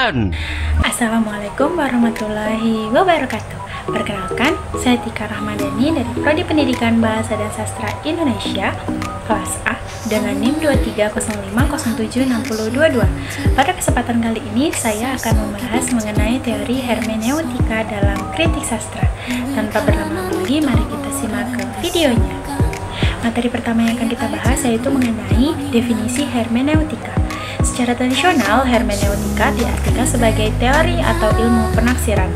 Action! Assalamualaikum warahmatullahi wabarakatuh. Perkenalkan, saya Tika Rahmadani dari Prodi Pendidikan Bahasa dan Sastra Indonesia, kelas A, dengan NIM 2305076022. Pada kesempatan kali ini, saya akan membahas mengenai teori hermeneutika dalam kritik sastra. Tanpa berlama-lama lagi, mari kita simak ke videonya. Materi pertama yang akan kita bahas yaitu mengenai definisi hermeneutika. Secara tradisional, hermeneutika diartikan sebagai teori atau ilmu penafsiran.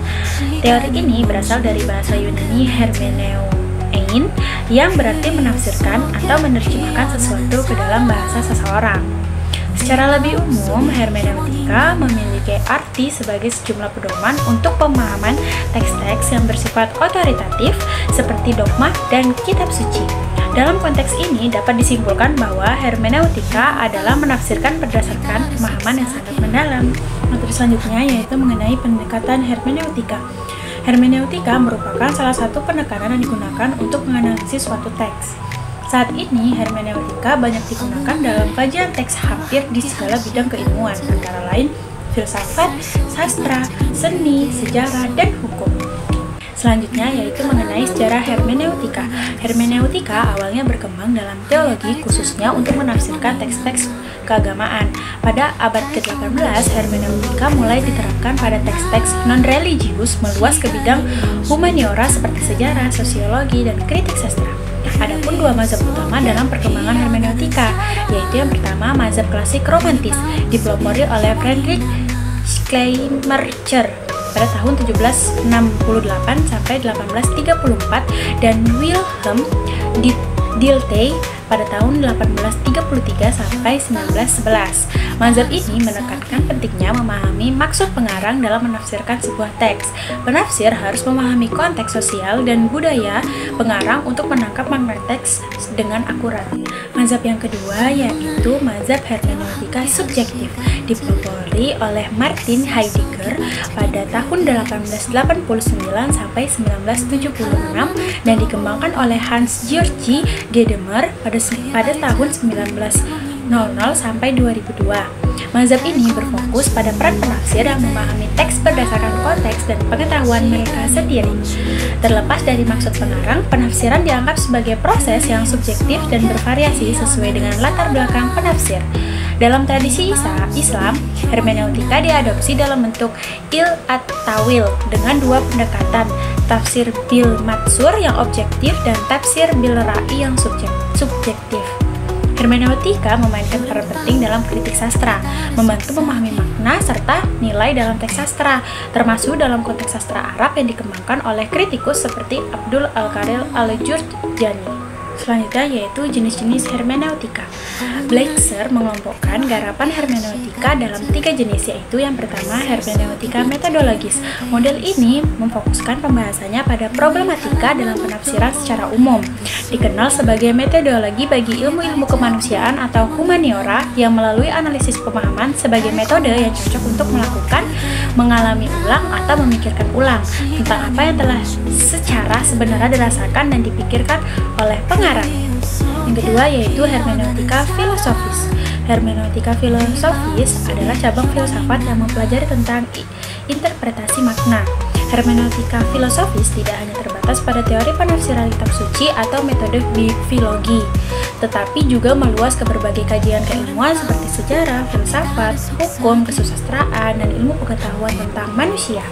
Teori ini berasal dari bahasa Yunani hermeneuein, yang berarti menafsirkan atau menerjemahkan sesuatu ke dalam bahasa seseorang. Secara lebih umum, hermeneutika memiliki arti sebagai sejumlah pedoman untuk pemahaman teks-teks yang bersifat otoritatif seperti dogma dan kitab suci. Dalam konteks ini dapat disimpulkan bahwa hermeneutika adalah menafsirkan berdasarkan pemahaman yang sangat mendalam. Materi selanjutnya yaitu mengenai pendekatan hermeneutika. Hermeneutika merupakan salah satu pendekatan yang digunakan untuk menganalisis suatu teks. Saat ini, hermeneutika banyak digunakan dalam kajian teks hampir di segala bidang keilmuan, antara lain filsafat, sastra, seni, sejarah, dan hukum. Selanjutnya yaitu mengenai sejarah hermeneutika. Hermeneutika awalnya berkembang dalam teologi khususnya untuk menafsirkan teks-teks keagamaan. Pada abad ke-18, hermeneutika mulai diterapkan pada teks-teks non-religius meluas ke bidang humaniora seperti sejarah, sosiologi, dan kritik sastra. Adapun dua mazhab utama dalam perkembangan hermeneutika, yaitu yang pertama mazhab klasik romantis dipelopori oleh Friedrich Schleiermacher pada tahun 1768 sampai 1834 dan Wilhelm Dilthey pada tahun 1833 sampai 1911. Mazhab ini menekankan pentingnya memahami maksud pengarang dalam menafsirkan sebuah teks. Penafsir harus memahami konteks sosial dan budaya pengarang untuk menangkap makna teks dengan akurat. Mazhab yang kedua yaitu mazhab hermeneutika subjektif, dipelopori oleh Martin Heidegger pada tahun 1889 sampai 1976 dan dikembangkan oleh Hans Georg Gadamer pada tahun 1900 sampai 2002. Mazhab ini berfokus pada peran penafsir yang memahami teks berdasarkan konteks dan pengetahuan mereka sendiri. Terlepas dari maksud pengarang, penafsiran dianggap sebagai proses yang subjektif dan bervariasi sesuai dengan latar belakang penafsir. Dalam tradisi Islam, hermeneutika diadopsi dalam bentuk il-at-tawil dengan dua pendekatan, tafsir bil-matsur yang objektif dan tafsir bil-ra'i yang subjektif. Hermeneutika memainkan peran penting dalam kritik sastra, membantu memahami makna serta nilai dalam teks sastra, termasuk dalam konteks sastra Arab yang dikembangkan oleh kritikus seperti Abdul Al-Qaril Al-Jurjani. Selanjutnya yaitu jenis-jenis hermeneutika. Bleixer mengelompokkan garapan hermeneutika dalam 3 jenis, yaitu yang pertama hermeneutika metodologis. Model ini memfokuskan pembahasannya pada problematika dalam penafsiran secara umum. Dikenal sebagai metodologi bagi ilmu-ilmu kemanusiaan atau humaniora yang melalui analisis pemahaman sebagai metode yang cocok untuk melakukan, mengalami ulang atau memikirkan ulang tentang apa yang telah secara sebenarnya dirasakan dan dipikirkan oleh pengarang. Yang kedua yaitu hermeneutika filosofis. Hermeneutika filosofis adalah cabang filsafat yang mempelajari tentang interpretasi makna. Hermeneutika filosofis tidak hanya terbatas pada teori penafsiran kitab suci atau metode bifilogi, tetapi juga meluas ke berbagai kajian keilmuan seperti sejarah, filsafat, hukum, kesusastraan, dan ilmu pengetahuan tentang manusia.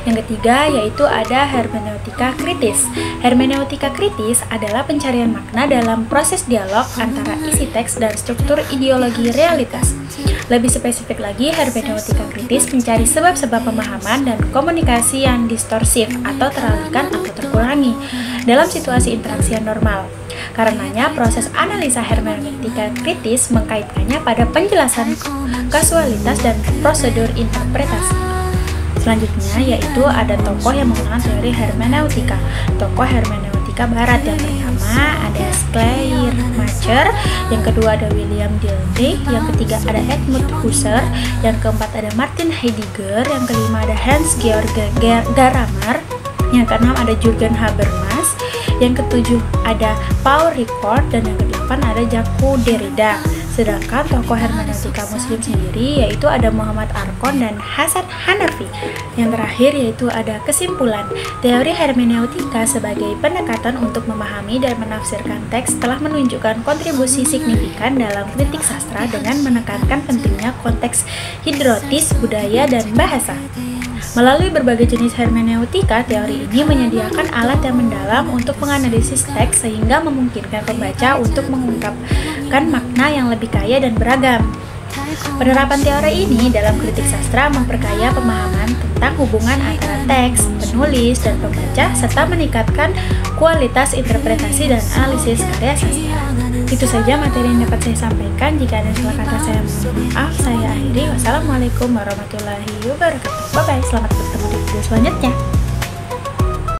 Yang ketiga yaitu ada hermeneutika kritis. Hermeneutika kritis adalah pencarian makna dalam proses dialog antara isi teks dan struktur ideologi realitas. Lebih spesifik lagi, hermeneutika kritis mencari sebab-sebab pemahaman dan komunikasi yang distorsif atau teralihkan atau terkurangi dalam situasi interaksi yang normal. Karenanya, proses analisa hermeneutika kritis mengkaitkannya pada penjelasan kasualitas dan prosedur interpretasi. Selanjutnya yaitu ada tokoh yang menggunakan teori hermeneutika. Tokoh hermeneutika barat yang pertama ada Schleiermacher, yang kedua ada William Dilthey, yang ketiga ada Edmund Husserl, yang keempat ada Martin Heidegger, yang kelima ada Hans Georg Gadamer, yang keenam ada Jürgen Habermas, yang ketujuh ada Paul Ricoeur, dan yang kedelapan ada Jacques Derrida. Sedangkan tokoh hermeneutika muslim sendiri yaitu ada Muhammad Arkon dan Hasan Hanafi. Yang terakhir yaitu ada kesimpulan. Teori hermeneutika sebagai pendekatan untuk memahami dan menafsirkan teks telah menunjukkan kontribusi signifikan dalam kritik sastra dengan menekankan pentingnya konteks hidrotis, budaya, dan bahasa. Melalui berbagai jenis hermeneutika, teori ini menyediakan alat yang mendalam untuk menganalisis teks sehingga memungkinkan pembaca untuk mengungkapkan makna yang lebih kaya dan beragam. Penerapan teori ini dalam kritik sastra memperkaya pemahaman tentang hubungan antara teks, penulis, dan pembaca serta meningkatkan kualitas interpretasi dan analisis karya sastra. Itu saja materi yang dapat saya sampaikan. Jika ada salah kata saya mohon maaf. Saya akhiri. Wassalamualaikum warahmatullahi wabarakatuh. Bye bye. Selamat bertemu di video selanjutnya.